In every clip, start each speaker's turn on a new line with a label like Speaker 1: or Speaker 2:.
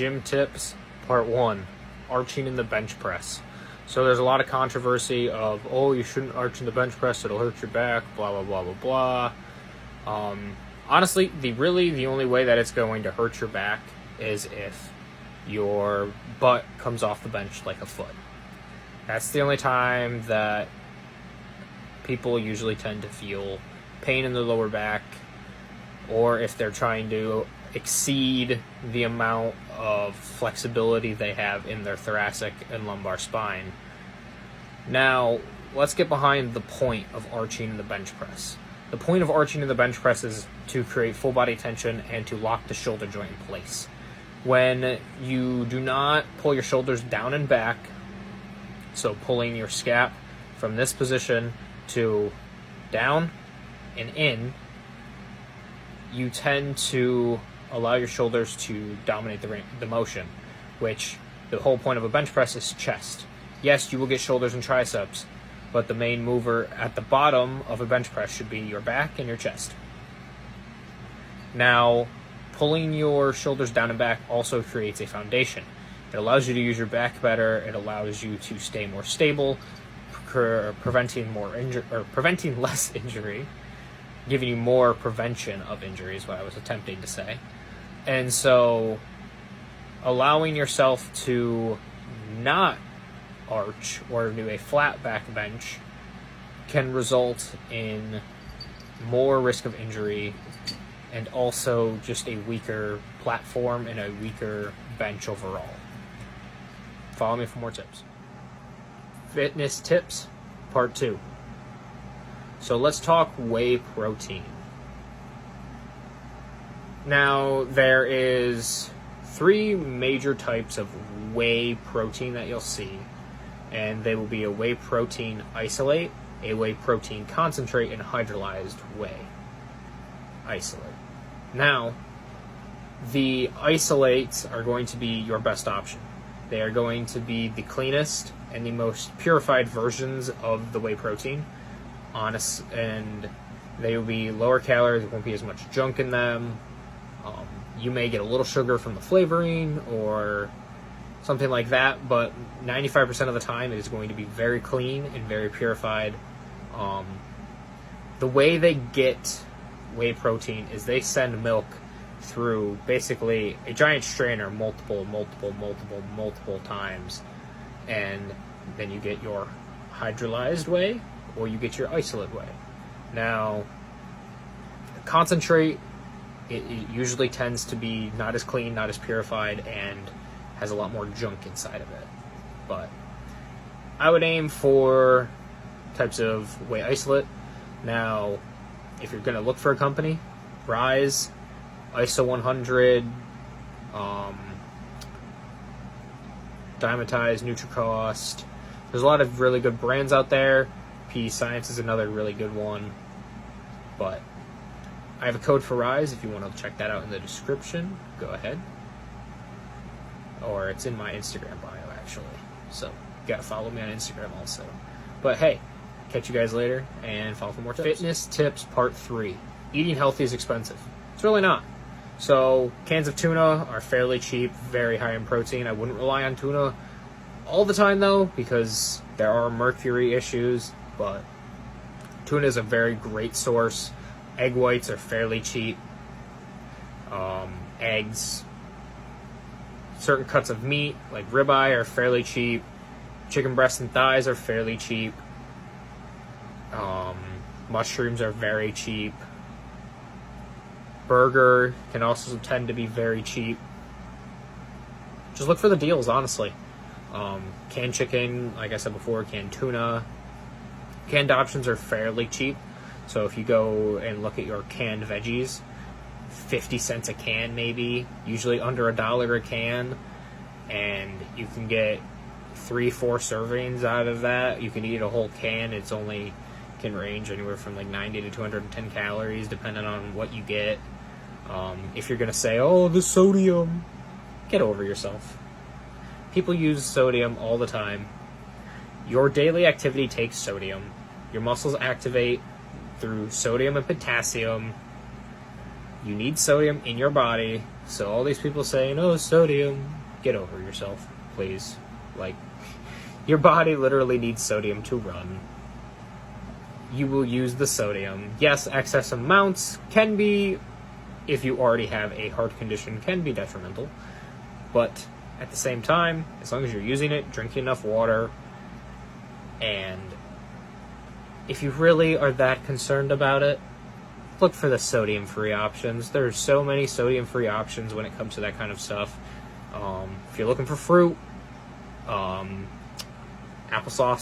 Speaker 1: Gym tips, part 1, arching in the bench press. So there's a lot of controversy of, oh, you shouldn't arch in the bench press, it'll hurt your back, blah, blah, blah, blah, blah. Honestly, the only way that it's going to hurt your back is if your butt comes off the bench like a foot. That's the only time that people usually tend to feel pain in the lower back, or if they're trying to exceed the amount of flexibility they have in their thoracic and lumbar spine. Now, let's get behind the point of arching in the bench press. The point of arching in the bench press is to create full body tension and to lock the shoulder joint in place. When you do not pull your shoulders down and back, so pulling your scap from this position to down and in, you tend to allow your shoulders to dominate the motion, which the whole point of a bench press is chest. Yes, you will get shoulders and triceps, but the main mover at the bottom of a bench press should be your back and your chest. Now, pulling your shoulders down and back also creates a foundation. It allows you to use your back better. It allows you to stay more stable, preventing less injury, giving you more prevention of injury is what I was attempting to say. And so allowing yourself to not arch or do a flat back bench can result in more risk of injury and also just a weaker platform and a weaker bench overall. Follow me for more tips. Fitness tips, part 2. So let's talk whey protein. Now, there is 3 major types of whey protein that you'll see, and they will be a whey protein isolate, a whey protein concentrate, and hydrolyzed whey isolate. Now, the isolates are going to be your best option. They are going to be the cleanest and the most purified versions of the whey protein, and they will be lower calories. There won't be as much junk in them. You may get a little sugar from the flavoring or something like that, but 95% of the time it is going to be very clean and very purified. The way they get whey protein is they send milk through basically a giant strainer multiple times, and then you get your hydrolyzed whey or you get your isolate whey. Now, the concentrate, it usually tends to be not as clean, not as purified, and has a lot more junk inside of it. But I would aim for types of whey isolate. Now, if you're going to look for a company, Rise, ISO 100, Dymatize, NutriCost. There's a lot of really good brands out there. P Science is another really good one. But I have a code for Rise if you want to check that out in the description. Go ahead. Or it's in my Instagram bio, actually. So you gotta follow me on Instagram also. But hey, catch you guys later and follow for more tips. Fitness tips part 3. Eating healthy is expensive. It's really not. So cans of tuna are fairly cheap, very high in protein. I wouldn't rely on tuna all the time though, because there are mercury issues, but tuna is a very great source. Egg whites are fairly cheap. Eggs, certain cuts of meat like ribeye are fairly cheap. Chicken breasts and thighs are fairly cheap. Mushrooms are very cheap. Burger can also tend to be very cheap. Just look for the deals, honestly. Canned chicken, like I said before, canned tuna. Canned options are fairly cheap. So if you go and look at your canned veggies, 50 cents a can maybe, usually under $1 a can, and you can get 3-4 servings out of that. You can eat a whole can. It's only can range anywhere from like 90 to 210 calories depending on what you get. If you're going to say, oh, the sodium, get over yourself. People use sodium all the time. Your daily activity takes sodium. Your muscles activate through sodium and potassium. You need sodium in your body. So all these people saying, oh, sodium, get over yourself, please. Like, your body literally needs sodium to run. You will use the sodium. Yes, excess amounts can be, if you already have a heart condition, can be detrimental. But at the same time, as long as you're using it, drinking enough water, and if you really are that concerned about it, look for the sodium-free options. There's so many sodium-free options when it comes to that kind of stuff. If you're looking for fruit, applesauce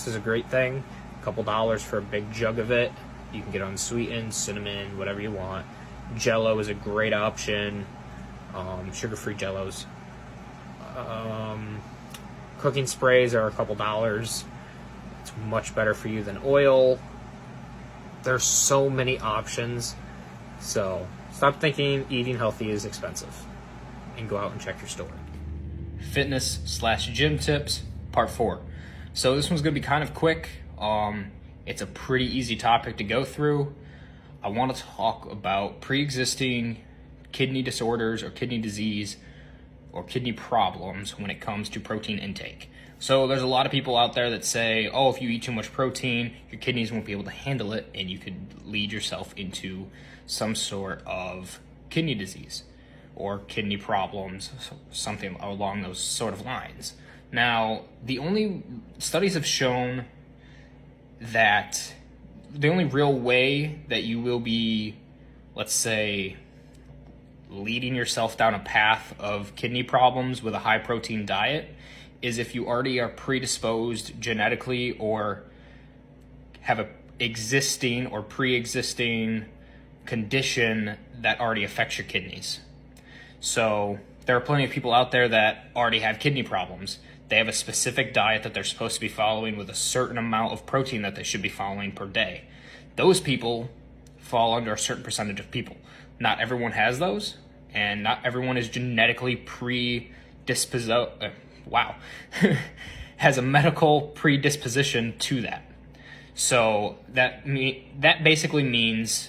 Speaker 1: is a great thing. A couple dollars for a big jug of it. You can get unsweetened, cinnamon, whatever you want. Jello is a great option. Sugar-free Jellos. Cooking sprays are a couple dollars. It's much better for you than oil. There's so many options. So stop thinking eating healthy is expensive and go out and check your store. Fitness/gym tips, part 4. So this one's going to be kind of quick. It's a pretty easy topic to go through. I want to talk about pre-existing kidney disorders or kidney disease or kidney problems when it comes to protein intake. So there's a lot of people out there that say, oh, if you eat too much protein, your kidneys won't be able to handle it, and you could lead yourself into some sort of kidney disease or kidney problems, something along those sort of lines. Now, the only studies have shown that the only real way that you will be, let's say, leading yourself down a path of kidney problems with a high protein diet is if you already are predisposed genetically or have a existing or pre-existing condition that already affects your kidneys. So there are plenty of people out there that already have kidney problems. They have a specific diet that they're supposed to be following with a certain amount of protein that they should be following per day. Those people fall under a certain percentage of people. Not everyone has those, and not everyone is genetically has a medical predisposition to that. So that basically means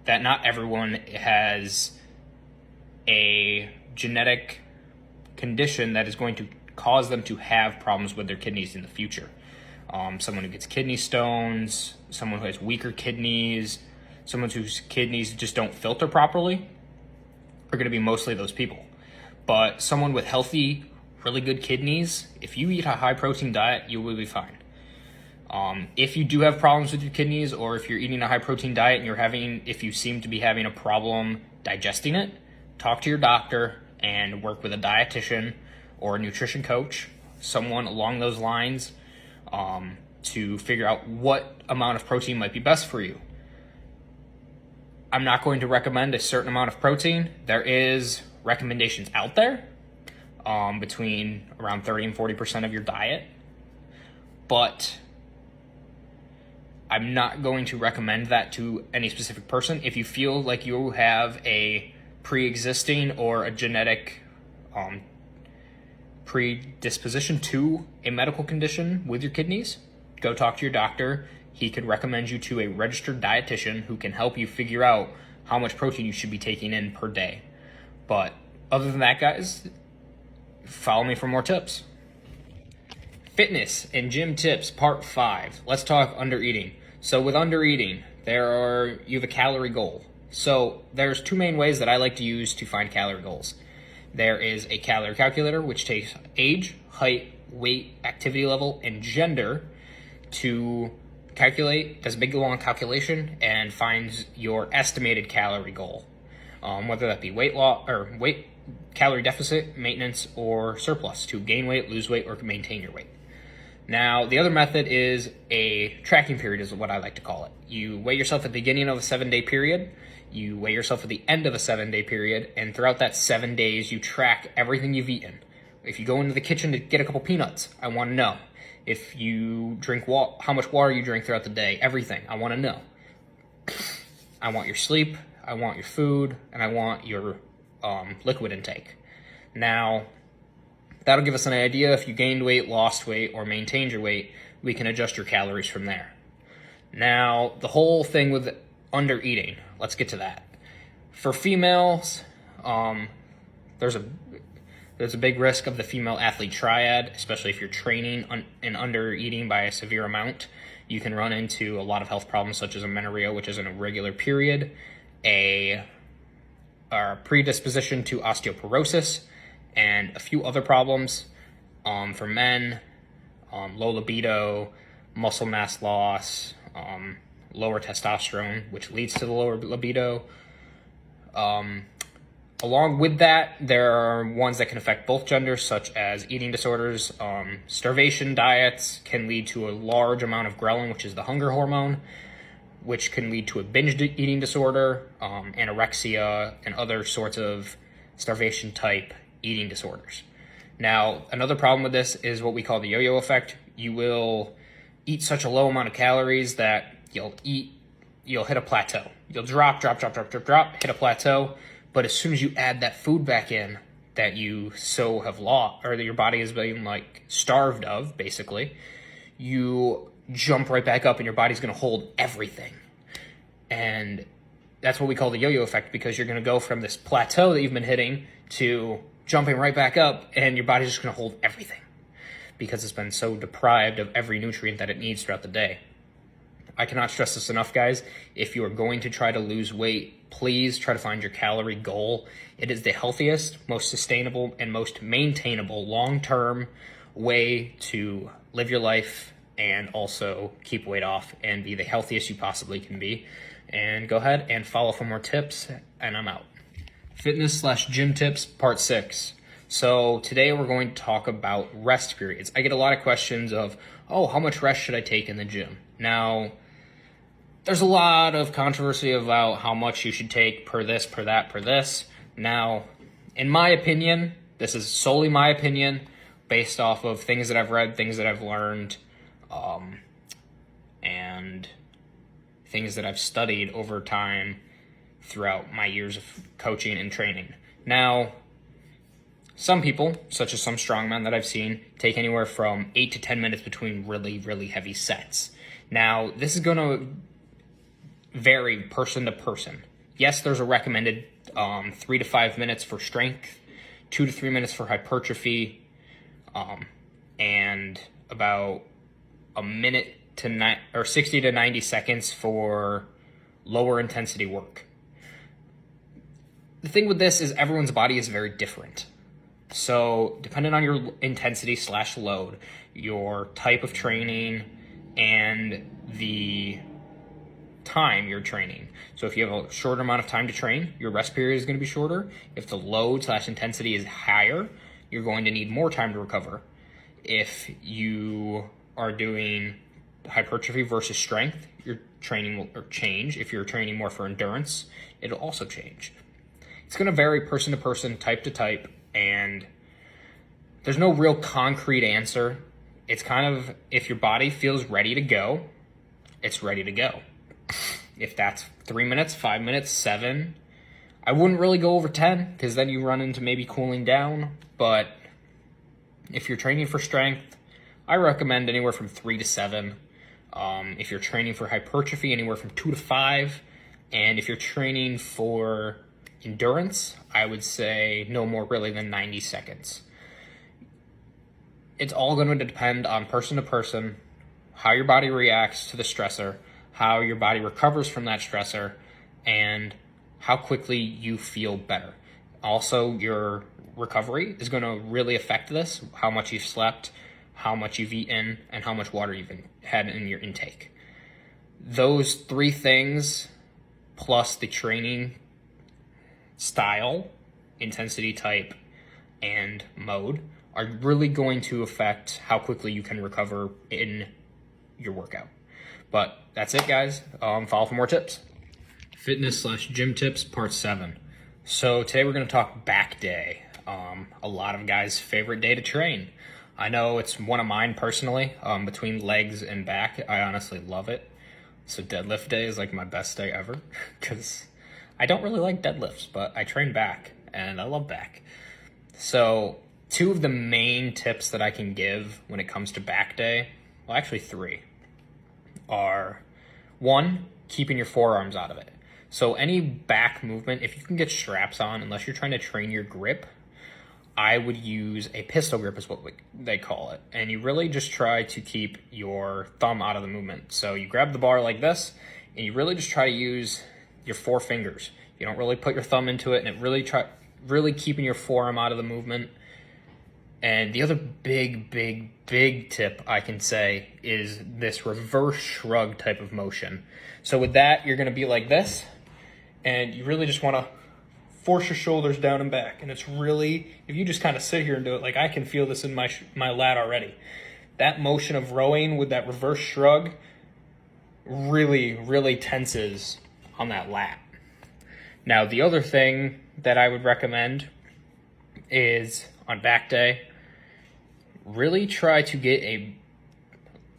Speaker 1: that not everyone has a genetic condition that is going to cause them to have problems with their kidneys in the future. Someone who gets kidney stones, someone who has weaker kidneys, someone whose kidneys just don't filter properly are going to be mostly those people. But someone with healthy, really good kidneys, if you eat a high protein diet, you will be fine. If you do have problems with your kidneys, or if you're eating a high protein diet and if you seem to be having a problem digesting it, talk to your doctor and work with a dietitian or a nutrition coach, someone along those lines, to figure out what amount of protein might be best for you. I'm not going to recommend a certain amount of protein. There is recommendations out there between around 30 and 40% of your diet, but I'm not going to recommend that to any specific person. If you feel like you have a pre-existing or a genetic predisposition to a medical condition with your kidneys, go talk to your doctor. He could recommend you to a registered dietitian who can help you figure out how much protein you should be taking in per day. But other than that, guys, follow me for more tips. Fitness and gym tips, part 5. Let's talk undereating. So with undereating, you have a calorie goal. So there's 2 main ways that I like to use to find calorie goals. There is a calorie calculator, which takes age, height, weight, activity level, and gender to does a big long calculation and finds your estimated calorie goal, whether that be weight loss or calorie deficit, maintenance, or surplus to gain weight, lose weight, or maintain your weight. Now, the other method is a tracking period, is what I like to call it. You weigh yourself at the beginning of a 7-day period, you weigh yourself at the end of a 7-day period, and throughout that 7 days, you track everything you've eaten. If you go into the kitchen to get a couple peanuts, I want to know. If you drink how much water you drink throughout the day, everything, I want to know. I want your sleep, I want your food, and I want your liquid intake. Now, that'll give us an idea if you gained weight, lost weight, or maintained your weight. We can adjust your calories from there. Now, the whole thing with undereating, let's get to that. For females, there's a big risk of the female athlete triad, especially if you're training and under eating by a severe amount. You can run into a lot of health problems such as amenorrhea, which is an irregular period, a predisposition to osteoporosis, and a few other problems. For men, low libido, muscle mass loss, lower testosterone, which leads to the lower libido. Along with that, there are ones that can affect both genders, such as eating disorders. Starvation diets can lead to a large amount of ghrelin, which is the hunger hormone, which can lead to a binge eating disorder, anorexia, and other sorts of starvation type eating disorders. Now, another problem with this is what we call the yo-yo effect. You will eat such a low amount of calories that you'll hit a plateau. You'll drop, hit a plateau. But as soon as you add that food back in that you so have lost, or that your body has been like starved of, basically, you jump right back up and your body's going to hold everything. And that's what we call the yo-yo effect, because you're going to go from this plateau that you've been hitting to jumping right back up, and your body's just going to hold everything because it's been so deprived of every nutrient that it needs throughout the day. I cannot stress this enough, guys. If you are going to try to lose weight, please try to find your calorie goal. It is the healthiest, most sustainable, and most maintainable long-term way to live your life and also keep weight off and be the healthiest you possibly can be. And go ahead and follow for more tips, and I'm out. Fitness/gym tips, part 6. So today we're going to talk about rest periods. I get a lot of questions of, oh, how much rest should I take in the gym? Now, there's a lot of controversy about how much you should take per this, per that, per this. Now, in my opinion, this is solely my opinion based off of things that I've read, things that I've learned, and things that I've studied over time throughout my years of coaching and training. Now, some people, such as some strongmen that I've seen, take anywhere from 8 to 10 minutes between really, really heavy sets. Now, this is going to vary person to person. Yes, there's a recommended 3 to 5 minutes for strength, 2 to 3 minutes for hypertrophy, and about a minute to 60 to 90 seconds for lower intensity work. The thing with this is everyone's body is very different. So depending on your intensity/load, your type of training, and the time you're training. So if you have a shorter amount of time to train, your rest period is going to be shorter. If the load/intensity is higher, you're going to need more time to recover. If you are doing hypertrophy versus strength, your training will change. If you're training more for endurance, it'll also change. It's going to vary person to person, type to type, and there's no real concrete answer. It's kind of, if your body feels ready to go, it's ready to go. If that's 3 minutes, 5 minutes, 7, I wouldn't really go over 10 because then you run into maybe cooling down. But if you're training for strength, I recommend anywhere from 3 to 7. If you're training for hypertrophy, anywhere from 2 to 5. And if you're training for endurance, I would say no more really than 90 seconds. It's all going to depend on person to person, how your body reacts to the stressor, how your body recovers from that stressor, and how quickly you feel better. Also, your recovery is going to really affect this, how much you've slept, how much you've eaten, and how much water you've had in your intake. Those 3 things, plus the training style, intensity type, and mode, are really going to affect how quickly you can recover in your workout. But that's it, guys. Follow for more tips. Fitness/gym tips, part 7. So today we're going to talk back day. A lot of guys' favorite day to train. I know it's one of mine personally, between legs and back. I honestly love it. So deadlift day is like my best day ever because I don't really like deadlifts, but I train back and I love back. So 2 of the main tips that I can give when it comes to back day, well, actually 3, are 1, keeping your forearms out of it. So any back movement, if you can get straps on, unless you're trying to train your grip, I would use a pistol grip is what they call it. And you really just try to keep your thumb out of the movement. So you grab the bar like this, and you really just try to use your 4 fingers. You don't really put your thumb into it, and it really keeping your forearm out of the movement. And the other big tip I can say is this reverse shrug type of motion. So with that, you're gonna be like this, and you really just wanna force your shoulders down and back. And it's really, if you just kind of sit here and do it, like I can feel this in my lat already. That motion of rowing with that reverse shrug really tenses on that lat. Now, the other thing that I would recommend is on back day, really try to get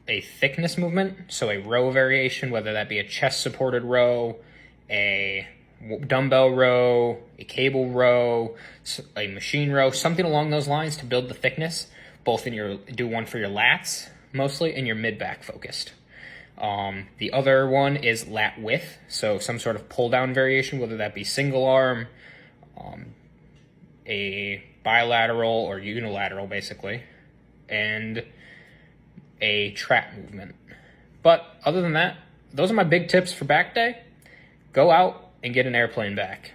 Speaker 1: a thickness movement. So a row variation, whether that be a chest supported row, a dumbbell row, a cable row, a machine row, something along those lines to build the thickness, both in do one for your lats mostly and your mid back focused. The other one is lat width, so some sort of pull down variation, whether that be single arm, a bilateral or unilateral basically, and a trap movement. But other than that, those are my big tips for back day. Go out and get an airplane back.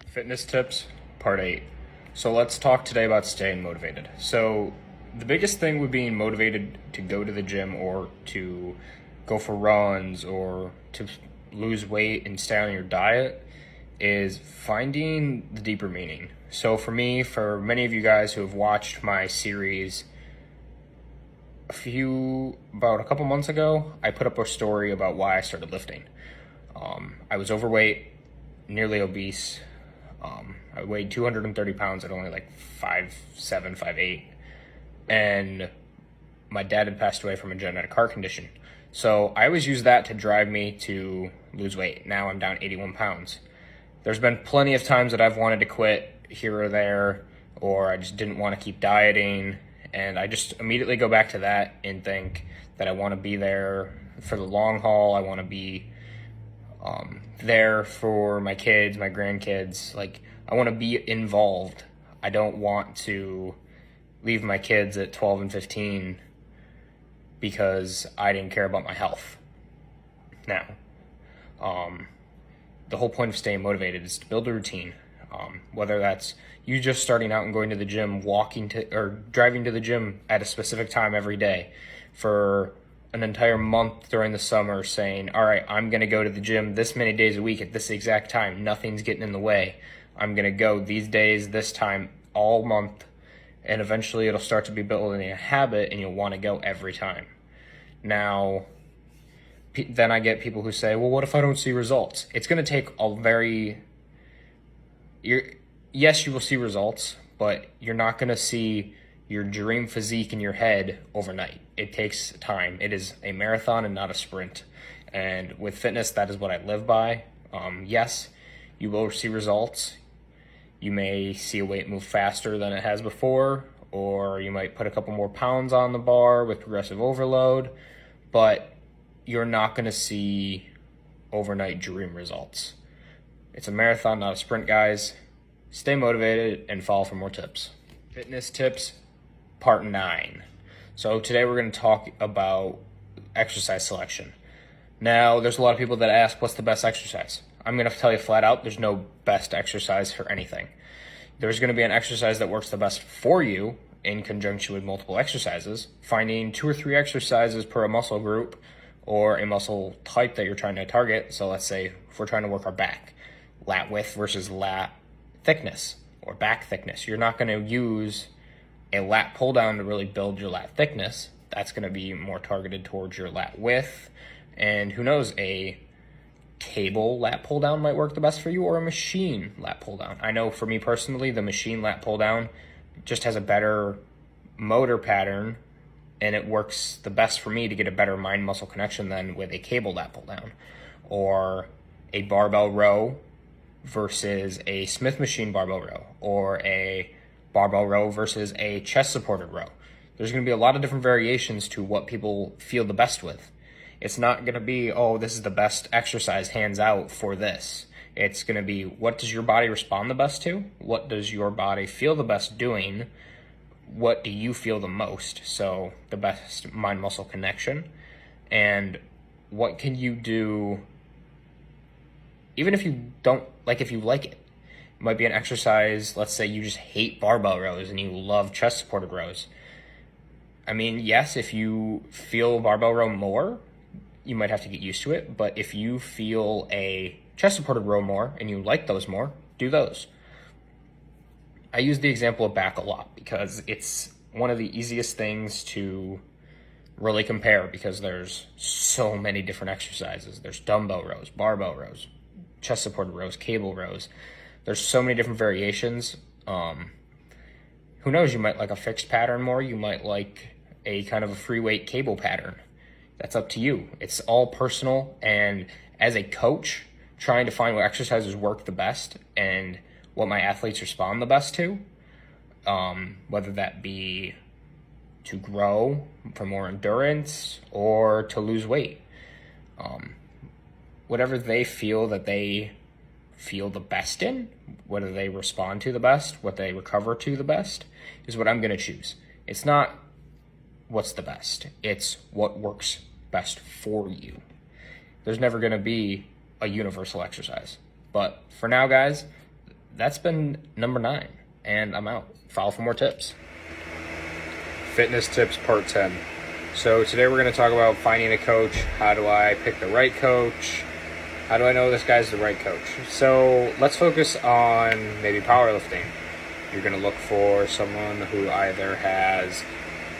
Speaker 1: Fitness tips, part 8. So let's talk today about staying motivated. So the biggest thing with being motivated to go to the gym or to go for runs or to lose weight and stay on your diet is finding the deeper meaning. So for me, for many of you guys who have watched my series, about a couple months ago, I put up a story about why I started lifting. I was overweight, nearly obese. I weighed 230 pounds at only like 5'7", 5'8", and my dad had passed away from a genetic heart condition. So I always use that to drive me to lose weight. Now I'm down 81 pounds. There's been plenty of times that I've wanted to quit here or there, or I just didn't want to keep dieting, and I just immediately go back to that and think that I want to be there for the long haul. I want to be there for my kids, my grandkids. Like, I want to be involved. I don't want to leave my kids at 12 and 15 because I didn't care about my health. Now, the whole point of staying motivated is to build a routine. Whether that's you just starting out and going to the gym, or driving to the gym at a specific time every day for an entire month during the summer, saying, all right, I'm going to go to the gym this many days a week at this exact time. Nothing's getting in the way. I'm going to go these days, this time, all month. And eventually it'll start to be building a habit and you'll want to go every time. Now, then I get people who say, well, what if I don't see results? It's going to take yes, you will see results, but you're not going to see your dream physique in your head overnight. It takes time. It is a marathon and not a sprint. And with fitness, that is what I live by. Yes, you will see results. You may see a weight move faster than it has before, or you might put a couple more pounds on the bar with progressive overload, but you're not going to see overnight dream results. It's a marathon, not a sprint, guys. Stay motivated and follow for more tips. Fitness tips, part 9. So today we're going to talk about exercise selection. Now, there's a lot of people that ask, what's the best exercise? I'm going to tell you flat out, there's no best exercise for anything. There's going to be an exercise that works the best for you in conjunction with multiple exercises. Finding 2 or 3 exercises per a muscle group or a muscle type that you're trying to target. So let's say if we're trying to work our back, lat width versus lat thickness or back thickness. You're not going to use a lat pull down to really build your lat thickness. That's going to be more targeted towards your lat width. And who knows, a cable lat pull down might work the best for you, or a machine lat pull down. I know for me personally, the machine lat pull down just has a better motor pattern, and it works the best for me to get a better mind muscle connection than with a cable lat pull down. Or a barbell row versus a Smith machine barbell row, or a barbell row versus a chest supported row. There's going to be a lot of different variations to what people feel the best with. It's not going to be, oh, this is the best exercise hands out for this. It's going to be, what does your body respond the best to? What does your body feel the best doing? What do you feel the most? So the best mind-muscle connection. And what can you do, even if you don't, like if you like it? It might be an exercise, let's say you just hate barbell rows and you love chest-supported rows. I mean, yes, if you feel barbell row more, you might have to get used to it. But if you feel a chest-supported row more and you like those more, do those. I use the example of back a lot because it's one of the easiest things to really compare because there's so many different exercises. There's dumbbell rows, barbell rows, chest-supported rows, cable rows. There's so many different variations. Who knows, you might like a fixed pattern more. You might like a kind of a free weight cable pattern. That's up to you. It's all personal. And as a coach, trying to find what exercises work the best and what my athletes respond the best to, whether that be to grow for more endurance or to lose weight. Whatever they feel that they feel the best in, whether they respond to the best, what they recover to the best, is what I'm going to choose. It's not what's the best. It's what works best for you. There's never going to be a universal exercise. But for now, guys, that's been number 9, and I'm out. Follow for more tips. Fitness tips part 10. So today we're going to talk about finding a coach. How do I pick the right coach? How do I know this guy's the right coach? So let's focus on maybe powerlifting. You're going to look for someone who either has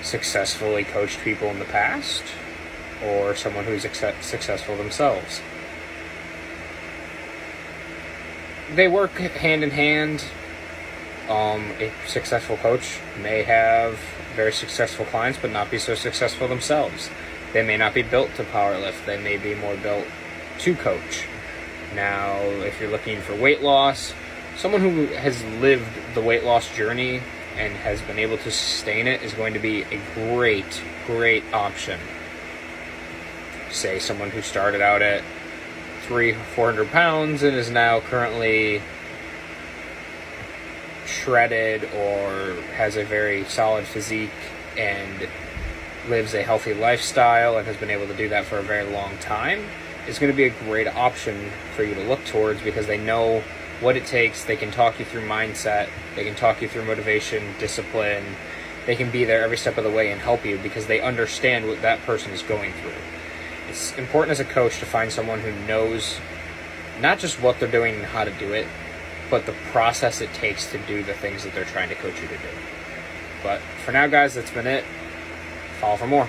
Speaker 1: successfully coached people in the past or someone who's successful themselves. They work hand in hand. A successful coach may have very successful clients but not be so successful themselves. They may not be built to powerlift. They may be more built to coach. Now, if you're looking for weight loss, someone who has lived the weight loss journey and has been able to sustain it is going to be a great option. Say someone who started out at 300-400 pounds and is now currently shredded or has a very solid physique and lives a healthy lifestyle and has been able to do that for a very long time, is going to be a great option for you to look towards because they know what it takes. They can talk you through mindset. They can talk you through motivation, discipline. They can be there every step of the way and help you because they understand what that person is going through. It's important as a coach to find someone who knows not just what they're doing and how to do it, but the process it takes to do the things that they're trying to coach you to do. But for now, guys, that's been it. Follow for more.